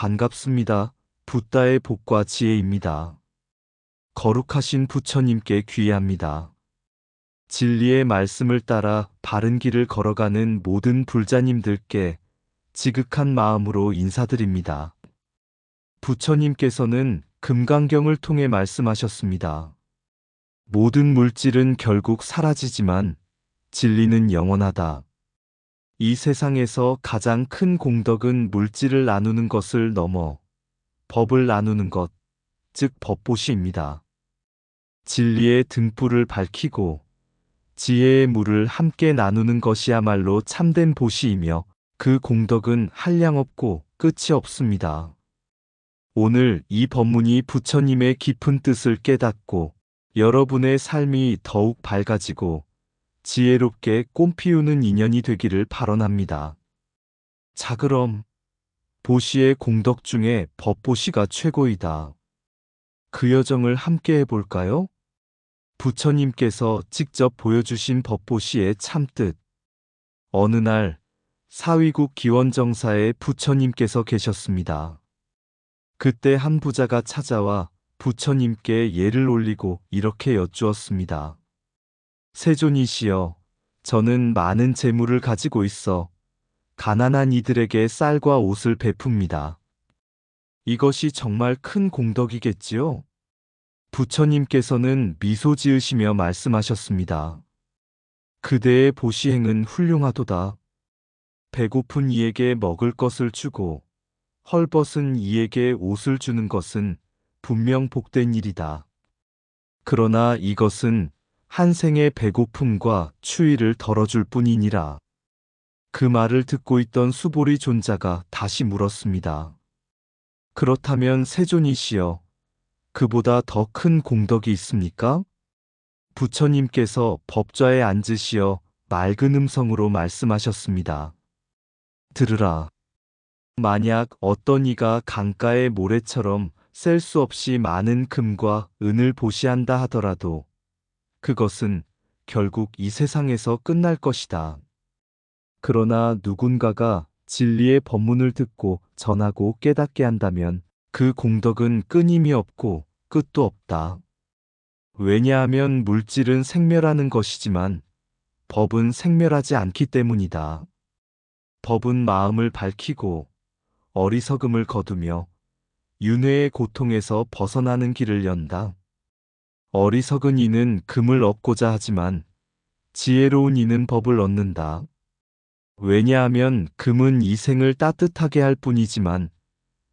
반갑습니다. 붓다의 복과 지혜입니다. 거룩하신 부처님께 귀의합니다. 진리의 말씀을 따라 바른 길을 걸어가는 모든 불자님들께 지극한 마음으로 인사드립니다. 부처님께서는 금강경을 통해 말씀하셨습니다. 모든 물질은 결국 사라지지만 진리는 영원하다. 이 세상에서 가장 큰 공덕은 물질을 나누는 것을 넘어 법을 나누는 것, 즉 법보시입니다. 진리의 등불을 밝히고 지혜의 물을 함께 나누는 것이야말로 참된 보시이며 그 공덕은 한량없고 끝이 없습니다. 오늘 이 법문이 부처님의 깊은 뜻을 깨닫고 여러분의 삶이 더욱 밝아지고 지혜롭게 꽃피우는 인연이 되기를 발언합니다. 자, 그럼 보시의 공덕 중에 법보시가 최고이다. 그 여정을 함께 해볼까요? 부처님께서 직접 보여주신 법보시의 참뜻. 어느 날 사위국 기원정사에 부처님께서 계셨습니다. 그때 한 부자가 찾아와 부처님께 예를 올리고 이렇게 여쭈었습니다. 세존이시여, 저는 많은 재물을 가지고 있어 가난한 이들에게 쌀과 옷을 베풉니다. 이것이 정말 큰 공덕이겠지요? 부처님께서는 미소 지으시며 말씀하셨습니다. 그대의 보시행은 훌륭하도다. 배고픈 이에게 먹을 것을 주고 헐벗은 이에게 옷을 주는 것은 분명 복된 일이다. 그러나 이것은 한 생의 배고픔과 추위를 덜어줄 뿐이니라. 그 말을 듣고 있던 수보리 존자가 다시 물었습니다. 그렇다면 세존이시여, 그보다 더 큰 공덕이 있습니까? 부처님께서 법좌에 앉으시어 맑은 음성으로 말씀하셨습니다. 들으라. 만약 어떤 이가 강가의 모래처럼 셀 수 없이 많은 금과 은을 보시한다 하더라도 그것은 결국 이 세상에서 끝날 것이다. 그러나 누군가가 진리의 법문을 듣고 전하고 깨닫게 한다면 그 공덕은 끊임이 없고 끝도 없다. 왜냐하면 물질은 생멸하는 것이지만 법은 생멸하지 않기 때문이다. 법은 마음을 밝히고 어리석음을 거두며 윤회의 고통에서 벗어나는 길을 연다. 어리석은 이는 금을 얻고자 하지만 지혜로운 이는 법을 얻는다. 왜냐하면 금은 이 생을 따뜻하게 할 뿐이지만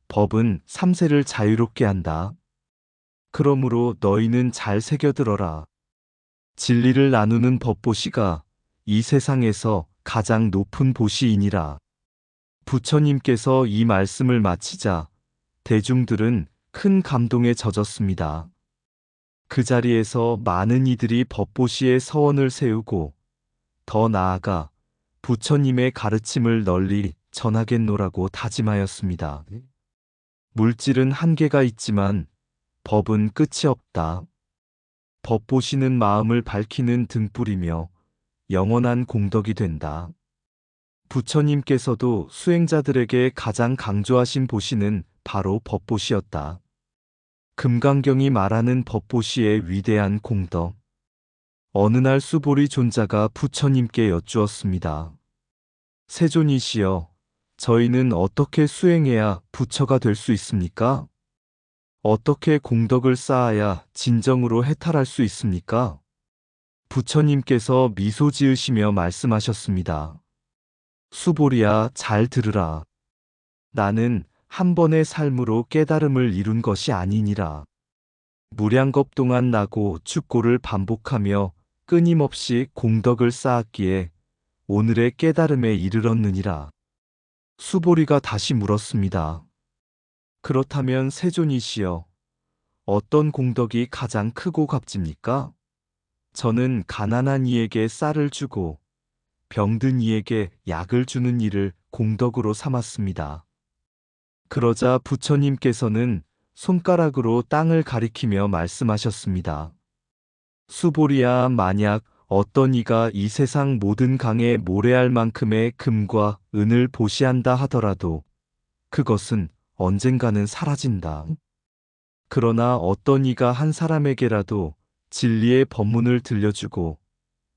법은 삼세를 자유롭게 한다. 그러므로 너희는 잘 새겨들어라. 진리를 나누는 법보시가 이 세상에서 가장 높은 보시이니라. 부처님께서 이 말씀을 마치자 대중들은 큰 감동에 젖었습니다. 그 자리에서 많은 이들이 법보시의 서원을 세우고 더 나아가 부처님의 가르침을 널리 전하겠노라고 다짐하였습니다. 물질은 한계가 있지만 법은 끝이 없다. 법보시는 마음을 밝히는 등불이며 영원한 공덕이 된다. 부처님께서도 수행자들에게 가장 강조하신 보시는 바로 법보시였다. 금강경이 말하는 법보시의 위대한 공덕. 어느 날 수보리 존자가 부처님께 여쭈었습니다. 세존이시여, 저희는 어떻게 수행해야 부처가 될 수 있습니까? 어떻게 공덕을 쌓아야 진정으로 해탈할 수 있습니까? 부처님께서 미소 지으시며 말씀하셨습니다. 수보리야, 잘 들으라. 나는 한 번의 삶으로 깨달음을 이룬 것이 아니니라. 무량겁 동안 나고 죽고를 반복하며 끊임없이 공덕을 쌓았기에 오늘의 깨달음에 이르렀느니라. 수보리가 다시 물었습니다. 그렇다면 세존이시여, 어떤 공덕이 가장 크고 값집니까? 저는 가난한 이에게 쌀을 주고 병든 이에게 약을 주는 일을 공덕으로 삼았습니다. 그러자 부처님께서는 손가락으로 땅을 가리키며 말씀하셨습니다. 수보리야, 만약 어떤 이가 이 세상 모든 강에 모래알 만큼의 금과 은을 보시한다 하더라도 그것은 언젠가는 사라진다. 그러나 어떤 이가 한 사람에게라도 진리의 법문을 들려주고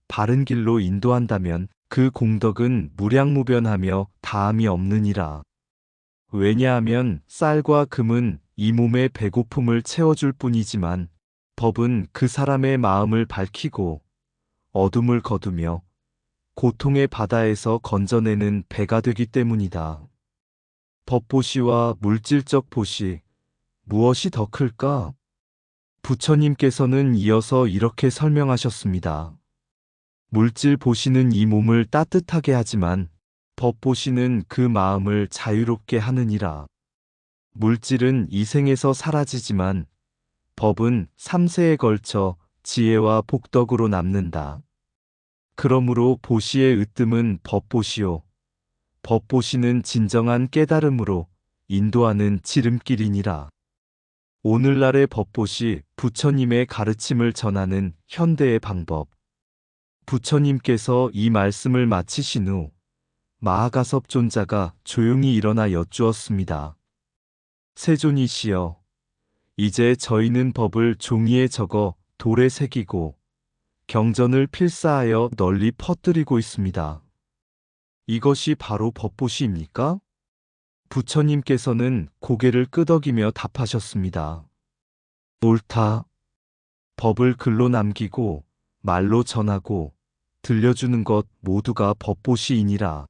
바른 길로 인도한다면 그 공덕은 무량무변하며 다함이 없느니라. 왜냐하면 쌀과 금은 이 몸의 배고픔을 채워줄 뿐이지만 법은 그 사람의 마음을 밝히고 어둠을 거두며 고통의 바다에서 건져내는 배가 되기 때문이다. 법보시와 물질적 보시, 무엇이 더 클까? 부처님께서는 이어서 이렇게 설명하셨습니다. 물질 보시는 이 몸을 따뜻하게 하지만 법 보시는 그 마음을 자유롭게 하느니라. 물질은 이 생에서 사라지지만 법은 3세에 걸쳐 지혜와 복덕으로 남는다. 그러므로 보시의 으뜸은 법보시요. 법보시는 진정한 깨달음으로 인도하는 지름길이니라. 오늘날의 법보시 부처님의 가르침을 전하는 현대의 방법. 부처님께서 이 말씀을 마치신 후 마하가섭 존자가 조용히 일어나 여쭈었습니다. 세존이시여, 이제 저희는 법을 종이에 적어 돌에 새기고 경전을 필사하여 널리 퍼뜨리고 있습니다. 이것이 바로 법보시입니까? 부처님께서는 고개를 끄덕이며 답하셨습니다. 옳다. 법을 글로 남기고 말로 전하고 들려주는 것 모두가 법보시이니라.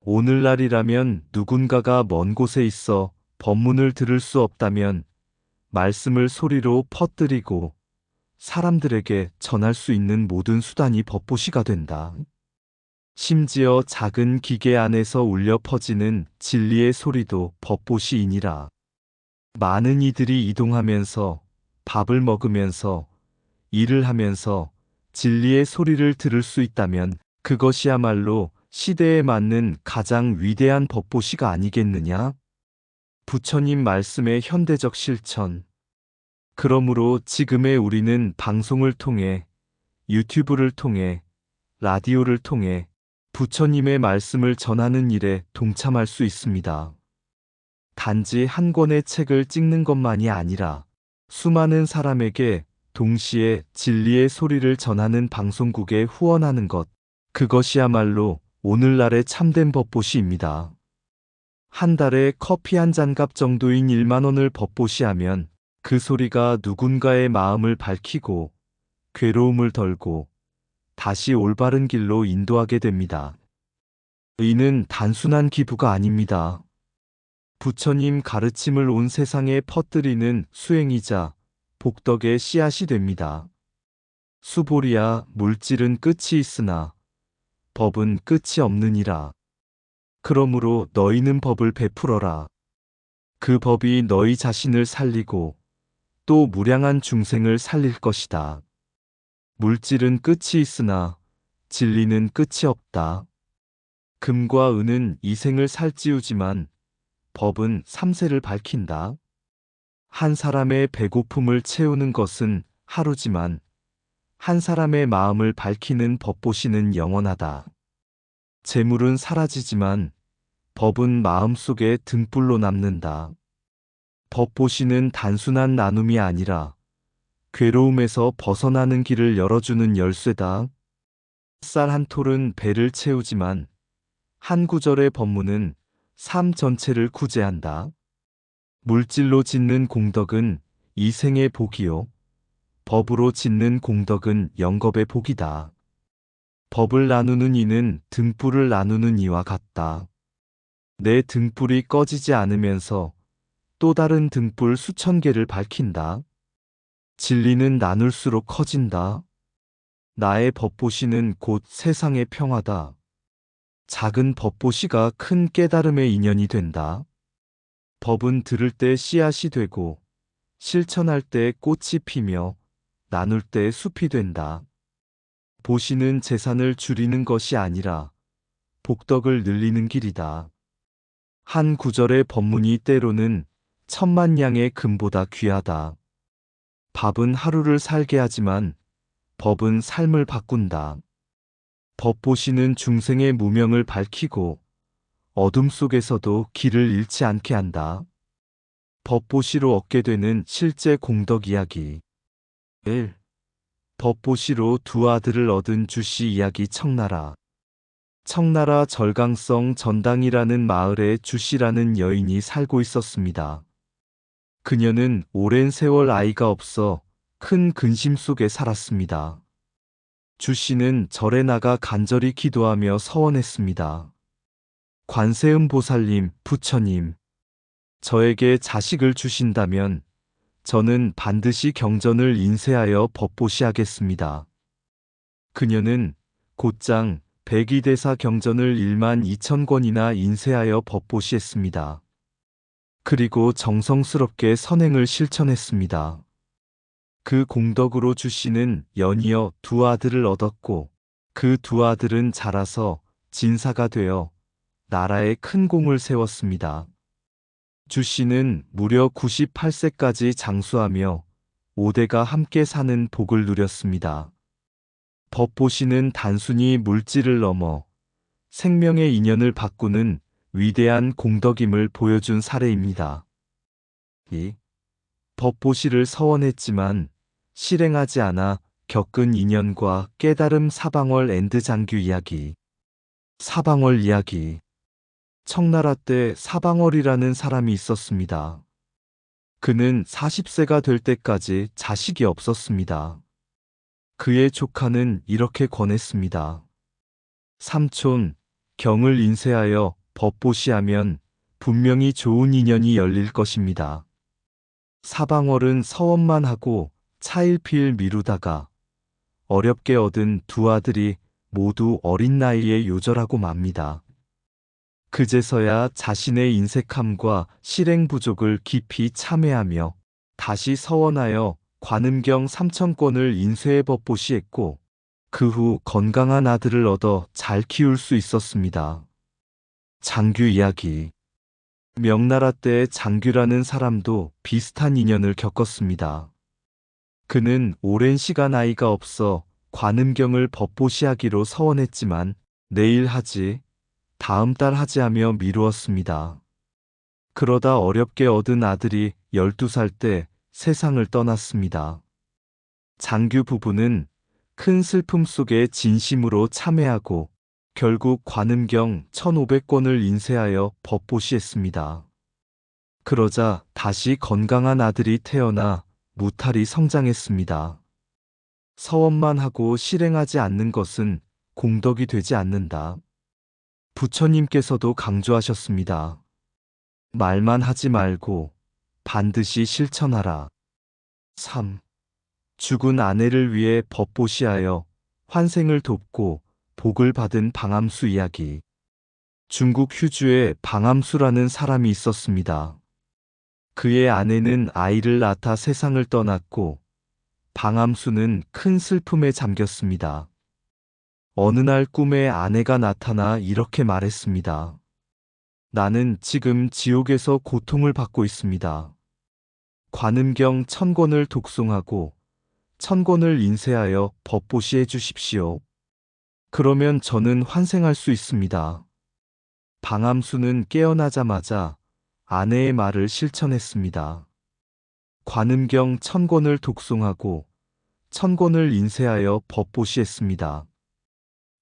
오늘날이라면 누군가가 먼 곳에 있어 법문을 들을 수 없다면 말씀을 소리로 퍼뜨리고 사람들에게 전할 수 있는 모든 수단이 법보시가 된다. 심지어 작은 기계 안에서 울려 퍼지는 진리의 소리도 법보시이니라. 많은 이들이 이동하면서 밥을 먹으면서 일을 하면서 진리의 소리를 들을 수 있다면 그것이야말로 시대에 맞는 가장 위대한 법보시가 아니겠느냐? 부처님 말씀의 현대적 실천. 그러므로 지금의 우리는 방송을 통해, 유튜브를 통해, 라디오를 통해 부처님의 말씀을 전하는 일에 동참할 수 있습니다. 단지 한 권의 책을 찍는 것만이 아니라 수많은 사람에게 동시에 진리의 소리를 전하는 방송국에 후원하는 것, 그것이야말로 오늘날의 참된 법보시입니다. 한 달에 커피 한 잔값 정도인 1만 원을 법보시하면 그 소리가 누군가의 마음을 밝히고 괴로움을 덜고 다시 올바른 길로 인도하게 됩니다. 이는 단순한 기부가 아닙니다. 부처님 가르침을 온 세상에 퍼뜨리는 수행이자 복덕의 씨앗이 됩니다. 수보리야, 물질은 끝이 있으나 법은 끝이 없느니라. 그러므로 너희는 법을 베풀어라. 그 법이 너희 자신을 살리고 또 무량한 중생을 살릴 것이다. 물질은 끝이 있으나 진리는 끝이 없다. 금과 은은 이 생을 살찌우지만 법은 3세를 밝힌다. 한 사람의 배고픔을 채우는 것은 하루지만 한 사람의 마음을 밝히는 법보시는 영원하다. 재물은 사라지지만 법은 마음속에 등불로 남는다. 법보시는 단순한 나눔이 아니라 괴로움에서 벗어나는 길을 열어주는 열쇠다. 쌀 한 톨은 배를 채우지만 한 구절의 법문은 삶 전체를 구제한다. 물질로 짓는 공덕은 이 생의 복이요. 법으로 짓는 공덕은 영겁의 복이다. 법을 나누는 이는 등불을 나누는 이와 같다. 내 등불이 꺼지지 않으면서 또 다른 등불 수천 개를 밝힌다. 진리는 나눌수록 커진다. 나의 법보시는 곧 세상의 평화다. 작은 법보시가 큰 깨달음의 인연이 된다. 법은 들을 때 씨앗이 되고 실천할 때 꽃이 피며 나눌 때 숲이 된다. 보시는 재산을 줄이는 것이 아니라 복덕을 늘리는 길이다. 한 구절의 법문이 때로는 1000만 양의 금보다 귀하다. 밥은 하루를 살게 하지만 법은 삶을 바꾼다. 법보시는 중생의 무명을 밝히고 어둠 속에서도 길을 잃지 않게 한다. 법보시로 얻게 되는 실제 공덕 이야기. 1. 법보시로 두 아들을 얻은 주씨 이야기. 청나라 절강성 전당이라는 마을에 주씨라는 여인이 살고 있었습니다. 그녀는 오랜 세월 아이가 없어 큰 근심 속에 살았습니다. 주씨는 절에 나가 간절히 기도하며 서원했습니다. 관세음 보살님, 부처님, 저에게 자식을 주신다면 저는 반드시 경전을 인쇄하여 법보시하겠습니다. 그녀는 곧장 백이대사 경전을 12,000권이나 인쇄하여 법보시했습니다. 그리고 정성스럽게 선행을 실천했습니다. 그 공덕으로 주씨는 연이어 두 아들을 얻었고 그 두 아들은 자라서 진사가 되어 나라에 큰 공을 세웠습니다. 주씨는 무려 98세까지 장수하며 5대가 함께 사는 복을 누렸습니다. 법보시는 단순히 물질을 넘어 생명의 인연을 바꾸는 위대한 공덕임을 보여준 사례입니다. 2. 법보시를 서원했지만 실행하지 않아 겪은 인연과 깨달음. 사방월 앤드 장규 이야기. 사방월 이야기. 청나라 때 사방월이라는 사람이 있었습니다. 그는 40세가 될 때까지 자식이 없었습니다. 그의 조카는 이렇게 권했습니다. 삼촌, 경을 인쇄하여 법보시하면 분명히 좋은 인연이 열릴 것입니다. 사방월은 서원만 하고 차일피일 미루다가 어렵게 얻은 두 아들이 모두 어린 나이에 요절하고 맙니다. 그제서야 자신의 인색함과 실행 부족을 깊이 참회하며 다시 서원하여 관음경 3,000권을 인쇄해 법보시했고 그 후 건강한 아들을 얻어 잘 키울 수 있었습니다. 장규 이야기. 명나라 때 장규라는 사람도 비슷한 인연을 겪었습니다. 그는 오랜 시간 아이가 없어 관음경을 법보시하기로 서원했지만 내일 하지, 다음 달 하지 하며 미루었습니다. 그러다 어렵게 얻은 아들이 12살 때 세상을 떠났습니다. 장규 부부는 큰 슬픔 속에 진심으로 참회하고 결국 관음경 1,500권을 인쇄하여 법보시했습니다. 그러자 다시 건강한 아들이 태어나 무탈이 성장했습니다. 서원만 하고 실행하지 않는 것은 공덕이 되지 않는다. 부처님께서도 강조하셨습니다. 말만 하지 말고 반드시 실천하라. 3. 죽은 아내를 위해 법보시하여 환생을 돕고 복을 받은 방암수 이야기. 중국 휴주에 방암수라는 사람이 있었습니다. 그의 아내는 아이를 낳다 세상을 떠났고 방암수는 큰 슬픔에 잠겼습니다. 어느 날 꿈에 아내가 나타나 이렇게 말했습니다. 나는 지금 지옥에서 고통을 받고 있습니다. 관음경 1,000권을 독송하고 1,000권을 인쇄하여 법보시해 주십시오. 그러면 저는 환생할 수 있습니다. 방암수는 깨어나자마자 아내의 말을 실천했습니다. 관음경 1,000권을 독송하고 1,000권을 인쇄하여 법보시했습니다.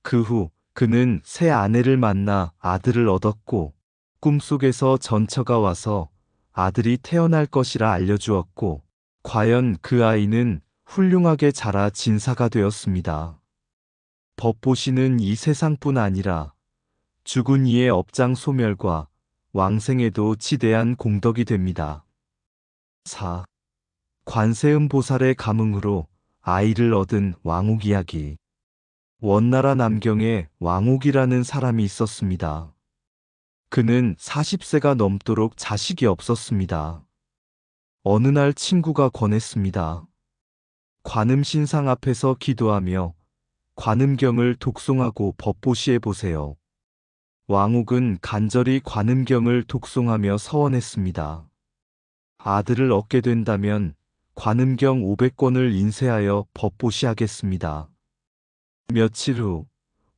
그 후 그는 새 아내를 만나 아들을 얻었고 꿈속에서 전처가 와서 아들이 태어날 것이라 알려주었고 과연 그 아이는 훌륭하게 자라 진사가 되었습니다. 법보시는 이 세상뿐 아니라 죽은 이의 업장 소멸과 왕생에도 지대한 공덕이 됩니다. 4. 관세음 보살의 감흥으로 아이를 얻은 왕옥 이야기. 원나라 남경에 왕옥이라는 사람이 있었습니다. 그는 40세가 넘도록 자식이 없었습니다. 어느 날 친구가 권했습니다. 관음신상 앞에서 기도하며 관음경을 독송하고 법보시해 보세요. 왕옥은 간절히 관음경을 독송하며 서원했습니다. 아들을 얻게 된다면 관음경 500권을 인쇄하여 법보시하겠습니다. 며칠 후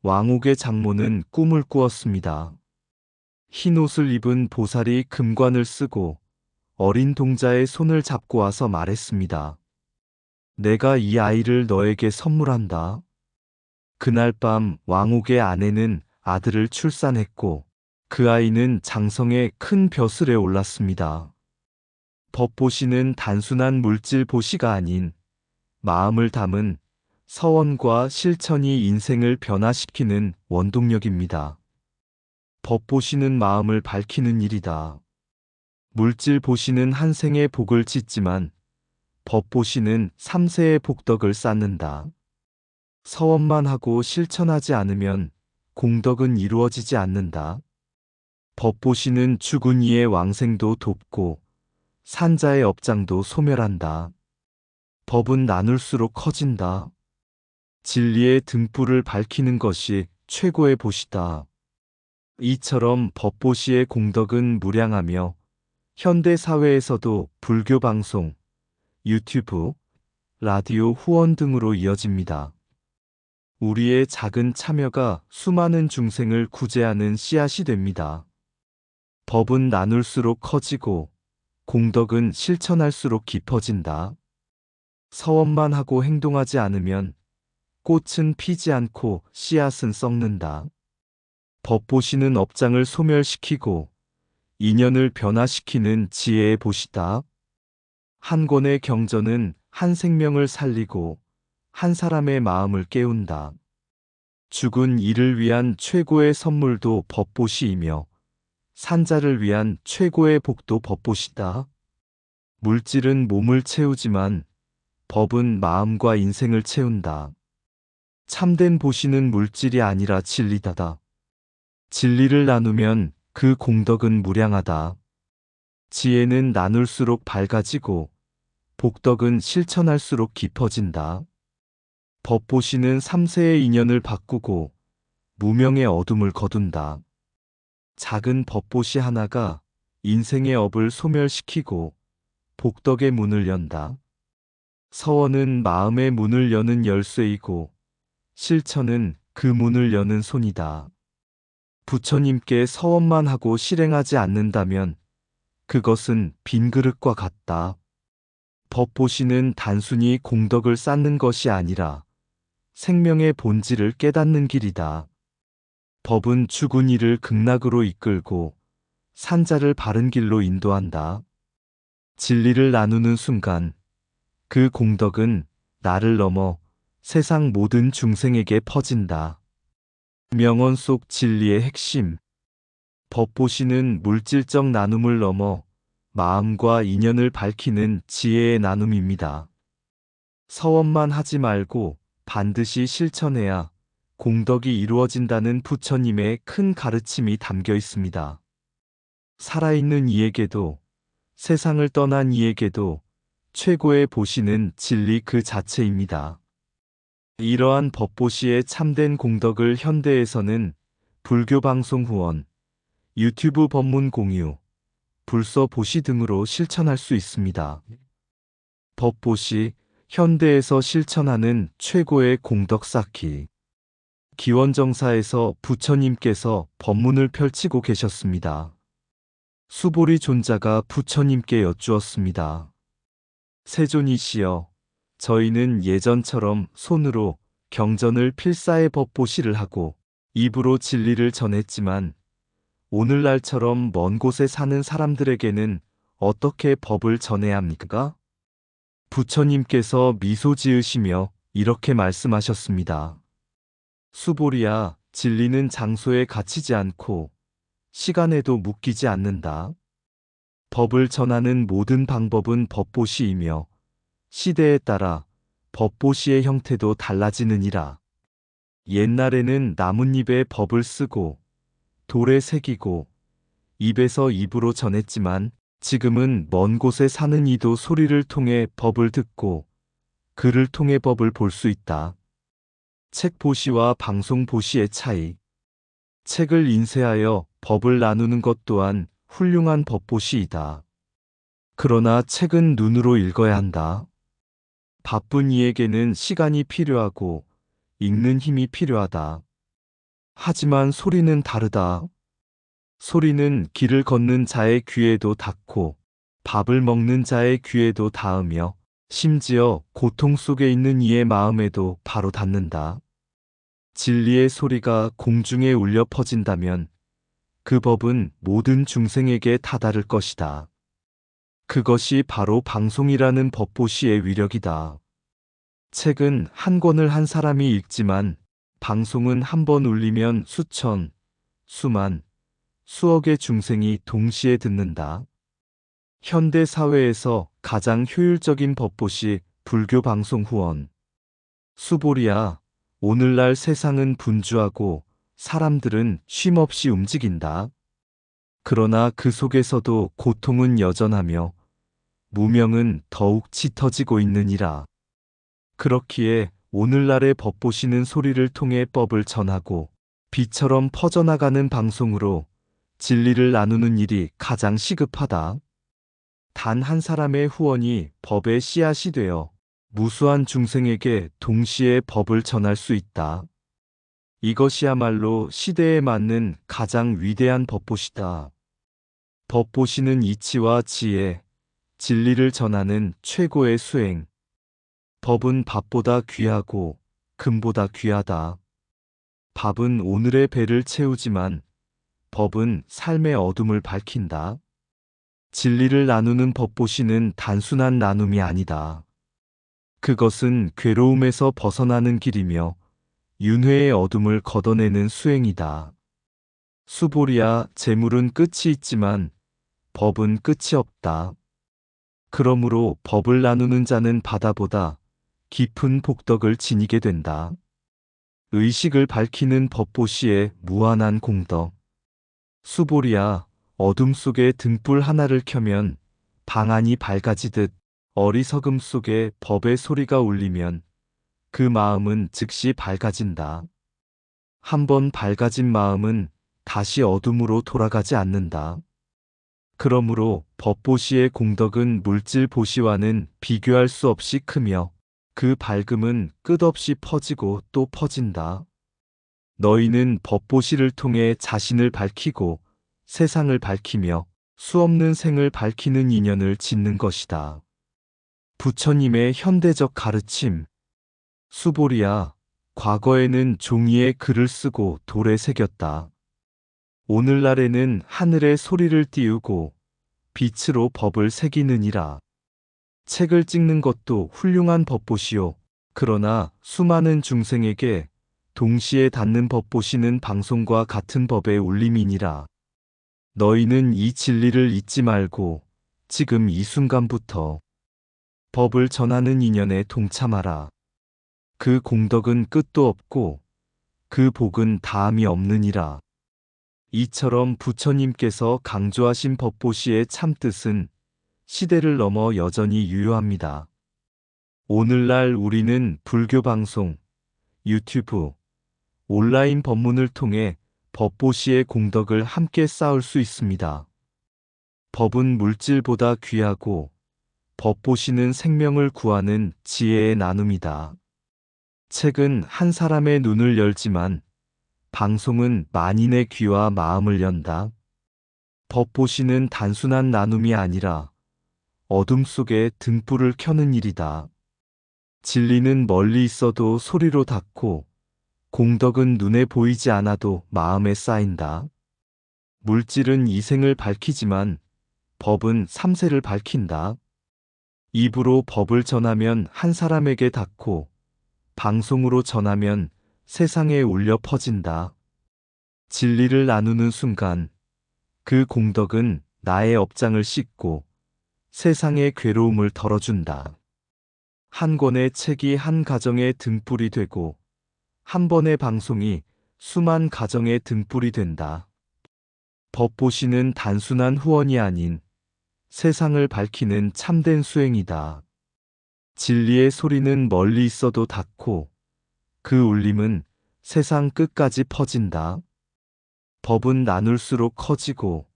왕옥의 장모는 꿈을 꾸었습니다. 흰 옷을 입은 보살이 금관을 쓰고 어린 동자의 손을 잡고 와서 말했습니다. 내가 이 아이를 너에게 선물한다. 그날 밤 왕옥의 아내는 아들을 출산했고 그 아이는 장성의 큰 벼슬에 올랐습니다. 법보시는 단순한 물질 보시가 아닌 마음을 담은 서원과 실천이 인생을 변화시키는 원동력입니다. 법보시는 마음을 밝히는 일이다. 물질 보시는 한 생의 복을 짓지만 법보시는 3세의 복덕을 쌓는다. 서원만 하고 실천하지 않으면 공덕은 이루어지지 않는다. 법보시는 죽은 이의 왕생도 돕고 산자의 업장도 소멸한다. 법은 나눌수록 커진다. 진리의 등불을 밝히는 것이 최고의 보시다. 이처럼 법보시의 공덕은 무량하며 현대 사회에서도 불교 방송, 유튜브, 라디오 후원 등으로 이어집니다. 우리의 작은 참여가 수많은 중생을 구제하는 씨앗이 됩니다. 법은 나눌수록 커지고 공덕은 실천할수록 깊어진다. 서원만 하고 행동하지 않으면 꽃은 피지 않고 씨앗은 썩는다. 법보시는 업장을 소멸시키고 인연을 변화시키는 지혜의 보시다. 한 권의 경전은 한 생명을 살리고 한 사람의 마음을 깨운다. 죽은 이를 위한 최고의 선물도 법보시이며 산자를 위한 최고의 복도 법보시다. 물질은 몸을 채우지만 법은 마음과 인생을 채운다. 참된 보시는 물질이 아니라 진리다다. 진리를 나누면 그 공덕은 무량하다. 지혜는 나눌수록 밝아지고 복덕은 실천할수록 깊어진다. 법보시는 3세의 인연을 바꾸고 무명의 어둠을 거둔다. 작은 법보시 하나가 인생의 업을 소멸시키고 복덕의 문을 연다. 서원은 마음의 문을 여는 열쇠이고 실천은 그 문을 여는 손이다. 부처님께 서원만 하고 실행하지 않는다면 그것은 빈 그릇과 같다. 법보시는 단순히 공덕을 쌓는 것이 아니라 생명의 본질을 깨닫는 길이다. 법은 죽은 이를 극락으로 이끌고 산자를 바른 길로 인도한다. 진리를 나누는 순간 그 공덕은 나를 넘어 세상 모든 중생에게 퍼진다. 명언 속 진리의 핵심. 법보시는 물질적 나눔을 넘어 마음과 인연을 밝히는 지혜의 나눔입니다. 서원만 하지 말고 반드시 실천해야 공덕이 이루어진다는 부처님의 큰 가르침이 담겨 있습니다. 살아있는 이에게도 세상을 떠난 이에게도 최고의 보시는 진리 그 자체입니다. 이러한 법보시의 참된 공덕을 현대에서는 불교 방송 후원, 유튜브 법문 공유, 불서 보시 등으로 실천할 수 있습니다. 법보시, 현대에서 실천하는 최고의 공덕 쌓기. 기원정사에서 부처님께서 법문을 펼치고 계셨습니다. 수보리 존자가 부처님께 여쭈었습니다. 세존이시여, 저희는 예전처럼 손으로 경전을 필사의 법보시를 하고 입으로 진리를 전했지만 오늘날처럼 먼 곳에 사는 사람들에게는 어떻게 법을 전해야 합니까? 부처님께서 미소 지으시며 이렇게 말씀하셨습니다. 수보리야, 진리는 장소에 갇히지 않고 시간에도 묶이지 않는다. 법을 전하는 모든 방법은 법보시이며 시대에 따라 법보시의 형태도 달라지느니라. 옛날에는 나뭇잎에 법을 쓰고 돌에 새기고 입에서 입으로 전했지만 지금은 먼 곳에 사는 이도 소리를 통해 법을 듣고 글을 통해 법을 볼 수 있다. 책 보시와 방송 보시의 차이. 책을 인쇄하여 법을 나누는 것 또한 훌륭한 법보시이다. 그러나 책은 눈으로 읽어야 한다. 바쁜 이에게는 시간이 필요하고 읽는 힘이 필요하다. 하지만 소리는 다르다. 소리는 길을 걷는 자의 귀에도 닿고 밥을 먹는 자의 귀에도 닿으며 심지어 고통 속에 있는 이의 마음에도 바로 닿는다. 진리의 소리가 공중에 울려 퍼진다면 그 법은 모든 중생에게 다다를 것이다. 그것이 바로 방송이라는 법보시의 위력이다. 책은 한 권을 한 사람이 읽지만 방송은 한 번 울리면 수천, 수만, 수억의 중생이 동시에 듣는다. 현대 사회에서 가장 효율적인 법보시 불교 방송 후원. 수보리야, 오늘날 세상은 분주하고 사람들은 쉼없이 움직인다. 그러나 그 속에서도 고통은 여전하며 무명은 더욱 짙어지고 있느니라. 그렇기에 오늘날의 법보시는 소리를 통해 법을 전하고 비처럼 퍼져나가는 방송으로 진리를 나누는 일이 가장 시급하다. 단 한 사람의 후원이 법의 씨앗이 되어 무수한 중생에게 동시에 법을 전할 수 있다. 이것이야말로 시대에 맞는 가장 위대한 법보시다. 법보시는 이치와 지혜, 진리를 전하는 최고의 수행. 법은 밥보다 귀하고 금보다 귀하다. 밥은 오늘의 배를 채우지만 법은 삶의 어둠을 밝힌다. 진리를 나누는 법보시는 단순한 나눔이 아니다. 그것은 괴로움에서 벗어나는 길이며 윤회의 어둠을 걷어내는 수행이다. 수보리야, 재물은 끝이 있지만 법은 끝이 없다. 그러므로 법을 나누는 자는 바다보다 깊은 복덕을 지니게 된다. 의식을 밝히는 법보시의 무한한 공덕. 수보리야, 어둠 속에 등불 하나를 켜면 방안이 밝아지듯 어리석음 속에 법의 소리가 울리면 그 마음은 즉시 밝아진다. 한번 밝아진 마음은 다시 어둠으로 돌아가지 않는다. 그러므로 법보시의 공덕은 물질 보시와는 비교할 수 없이 크며 그 밝음은 끝없이 퍼지고 또 퍼진다. 너희는 법보시를 통해 자신을 밝히고 세상을 밝히며 수없는 생을 밝히는 인연을 짓는 것이다. 부처님의 현대적 가르침. 수보리야, 과거에는 종이에 글을 쓰고 돌에 새겼다. 오늘날에는 하늘에 소리를 띄우고 빛으로 법을 새기느니라. 책을 찍는 것도 훌륭한 법보시요. 그러나 수많은 중생에게 동시에 닿는 법보시는 방송과 같은 법의 울림이니라. 너희는 이 진리를 잊지 말고 지금 이 순간부터 법을 전하는 인연에 동참하라. 그 공덕은 끝도 없고 그 복은 다함이 없느니라. 이처럼 부처님께서 강조하신 법보시의 참뜻은 시대를 넘어 여전히 유효합니다. 오늘날 우리는 불교 방송, 유튜브, 온라인 법문을 통해 법보시의 공덕을 함께 쌓을 수 있습니다. 법은 물질보다 귀하고 법보시는 생명을 구하는 지혜의 나눔이다. 책은 한 사람의 눈을 열지만 방송은 만인의 귀와 마음을 연다. 법보시는 단순한 나눔이 아니라 어둠 속에 등불을 켜는 일이다. 진리는 멀리 있어도 소리로 닿고 공덕은 눈에 보이지 않아도 마음에 쌓인다. 물질은 이생을 밝히지만 법은 삼세를 밝힌다. 입으로 법을 전하면 한 사람에게 닿고 방송으로 전하면 세상에 울려 퍼진다. 진리를 나누는 순간 그 공덕은 나의 업장을 씻고 세상의 괴로움을 덜어준다. 한 권의 책이 한 가정의 등불이 되고 한 번의 방송이 수만 가정의 등불이 된다. 법보시는 단순한 후원이 아닌 세상을 밝히는 참된 수행이다. 진리의 소리는 멀리 있어도 닿고 그 울림은 세상 끝까지 퍼진다. 법은 나눌수록 커지고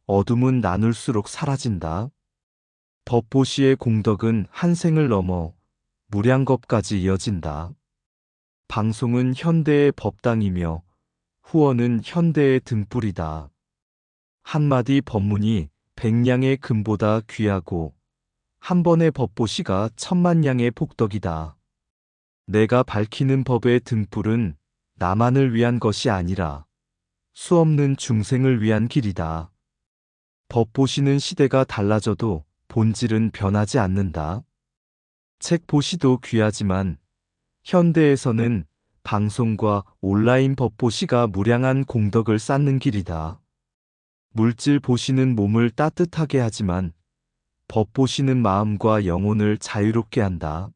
어둠은 나눌수록 사라진다. 법보시의 공덕은 한 생을 넘어 무량겁까지 이어진다. 방송은 현대의 법당이며 후원은 현대의 등불이다. 한마디 법문이 100냥의 금보다 귀하고 한 번의 법보시가 10,000냥의 복덕이다. 내가 밝히는 법의 등불은 나만을 위한 것이 아니라 수없는 중생을 위한 길이다. 법보시는 시대가 달라져도 본질은 변하지 않는다. 책 보시도 귀하지만 현대에서는 방송과 온라인 법보시가 무량한 공덕을 쌓는 길이다. 물질 보시는 몸을 따뜻하게 하지만 법보시는 마음과 영혼을 자유롭게 한다.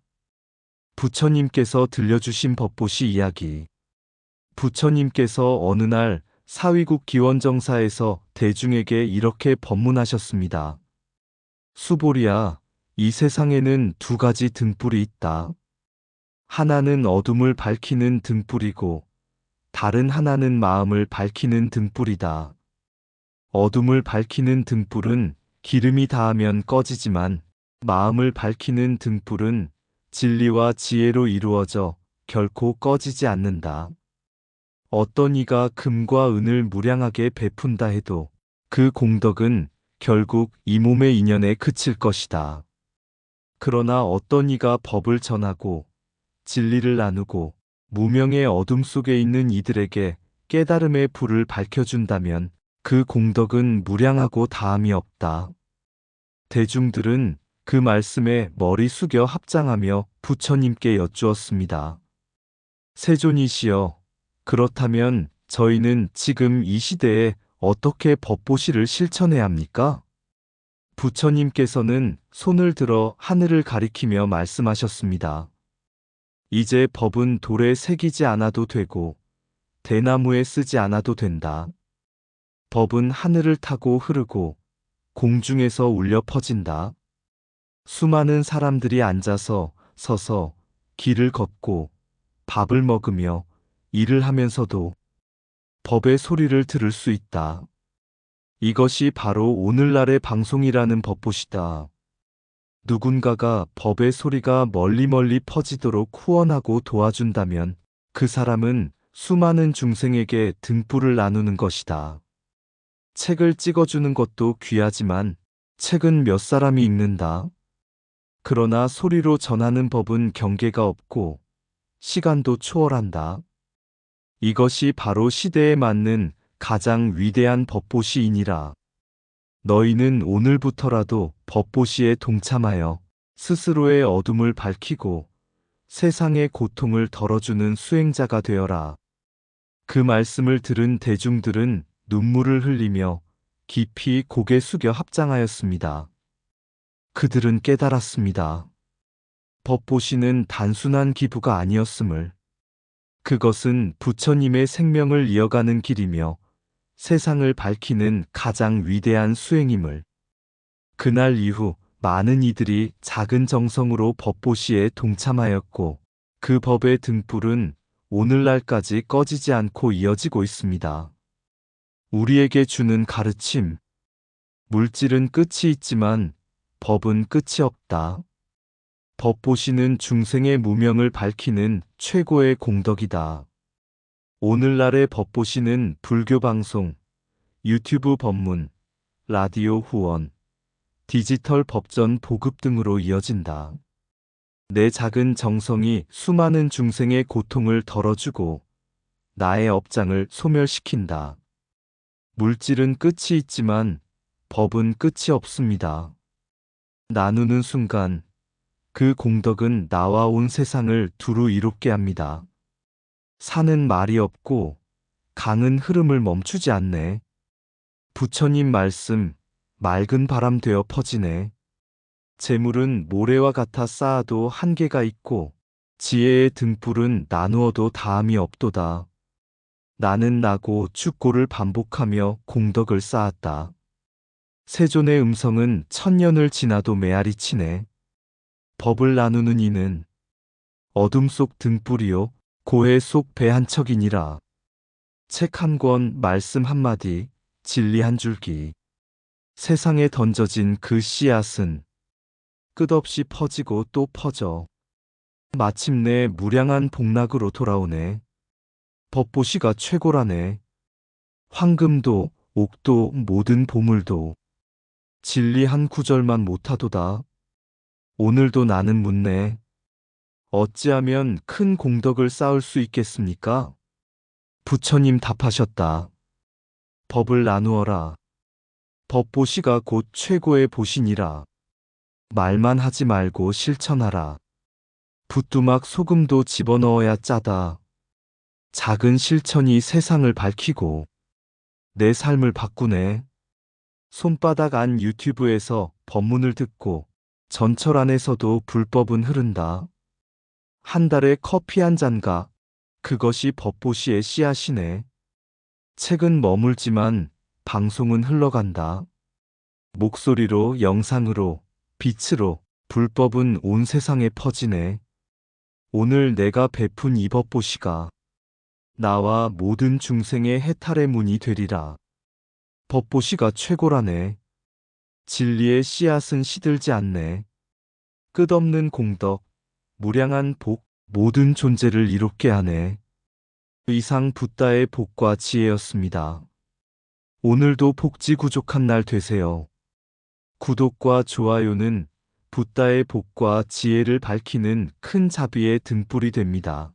부처님께서 들려주신 법보시 이야기. 부처님께서 어느 날 사위국 기원정사에서 대중에게 이렇게 법문하셨습니다. 수보리야, 이 세상에는 두 가지 등불이 있다. 하나는 어둠을 밝히는 등불이고 다른 하나는 마음을 밝히는 등불이다. 어둠을 밝히는 등불은 기름이 닿으면 꺼지지만 마음을 밝히는 등불은 진리와 지혜로 이루어져 결코 꺼지지 않는다. 어떤 이가 금과 은을 무량하게 베푼다 해도 그 공덕은 결국 이 몸의 인연에 그칠 것이다. 그러나 어떤 이가 법을 전하고 진리를 나누고 무명의 어둠 속에 있는 이들에게 깨달음의 불을 밝혀준다면 그 공덕은 무량하고 다함이 없다. 대중들은 그 말씀에 머리 숙여 합장하며 부처님께 여쭈었습니다. 세존이시여, 그렇다면 저희는 지금 이 시대에 어떻게 법보시를 실천해야 합니까? 부처님께서는 손을 들어 하늘을 가리키며 말씀하셨습니다. 이제 법은 돌에 새기지 않아도 되고 대나무에 쓰지 않아도 된다. 법은 하늘을 타고 흐르고 공중에서 울려 퍼진다. 수많은 사람들이 앉아서 서서 길을 걷고 밥을 먹으며 일을 하면서도 법의 소리를 들을 수 있다. 이것이 바로 오늘날의 방송이라는 법보시다. 누군가가 법의 소리가 멀리 퍼지도록 후원하고 도와준다면 그 사람은 수많은 중생에게 등불을 나누는 것이다. 책을 찍어주는 것도 귀하지만 책은 몇 사람이 읽는다. 그러나 소리로 전하는 법은 경계가 없고 시간도 초월한다. 이것이 바로 시대에 맞는 가장 위대한 법보시이니라. 너희는 오늘부터라도 법보시에 동참하여 스스로의 어둠을 밝히고 세상의 고통을 덜어주는 수행자가 되어라. 그 말씀을 들은 대중들은 눈물을 흘리며 깊이 고개 숙여 합장하였습니다. 그들은 깨달았습니다. 법보시는 단순한 기부가 아니었음을. 그것은 부처님의 생명을 이어가는 길이며 세상을 밝히는 가장 위대한 수행임을. 그날 이후 많은 이들이 작은 정성으로 법보시에 동참하였고 그 법의 등불은 오늘날까지 꺼지지 않고 이어지고 있습니다. 우리에게 주는 가르침. 물질은 끝이 있지만 법은 끝이 없다. 법보시는 중생의 무명을 밝히는 최고의 공덕이다. 오늘날의 법보시는 불교 방송, 유튜브 법문, 라디오 후원, 디지털 법전 보급 등으로 이어진다. 내 작은 정성이 수많은 중생의 고통을 덜어주고 나의 업장을 소멸시킨다. 물질은 끝이 있지만 법은 끝이 없습니다. 나누는 순간 그 공덕은 나와 온 세상을 두루 이롭게 합니다. 산은 말이 없고 강은 흐름을 멈추지 않네. 부처님 말씀, 맑은 바람 되어 퍼지네. 재물은 모래와 같아 쌓아도 한계가 있고 지혜의 등불은 나누어도 다함이 없도다. 나는 나고 죽고를 반복하며 공덕을 쌓았다. 세존의 음성은 1000년을 지나도 메아리 치네. 법을 나누는 이는 어둠 속 등불이요 고해 속 배 한 척이니라. 책 한 권, 말씀 한마디, 진리 한 줄기. 세상에 던져진 그 씨앗은 끝없이 퍼지고 또 퍼져 마침내 무량한 복락으로 돌아오네. 법보시가 최고라네. 황금도, 옥도, 모든 보물도 진리 한 구절만 못하도다. 오늘도 나는 묻네. 어찌하면 큰 공덕을 쌓을 수 있겠습니까? 부처님 답하셨다. 법을 나누어라. 법보시가 곧 최고의 보신이라. 말만 하지 말고 실천하라. 부뚜막 소금도 집어넣어야 짜다. 작은 실천이 세상을 밝히고 내 삶을 바꾸네. 손바닥 안 유튜브에서 법문을 듣고 전철 안에서도 불법은 흐른다. 한 달에 커피 한 잔가 그것이 법보시의 씨앗이네. 책은 머물지만 방송은 흘러간다. 목소리로, 영상으로, 빛으로 불법은 온 세상에 퍼지네. 오늘 내가 베푼 이 법보시가 나와 모든 중생의 해탈의 문이 되리라. 법보시가 최고라네. 진리의 씨앗은 시들지 않네. 끝없는 공덕, 무량한 복, 모든 존재를 이롭게 하네. 이상 붓다의 복과 지혜였습니다. 오늘도 복지구족한 날 되세요. 구독과 좋아요는 붓다의 복과 지혜를 밝히는 큰 자비의 등불이 됩니다.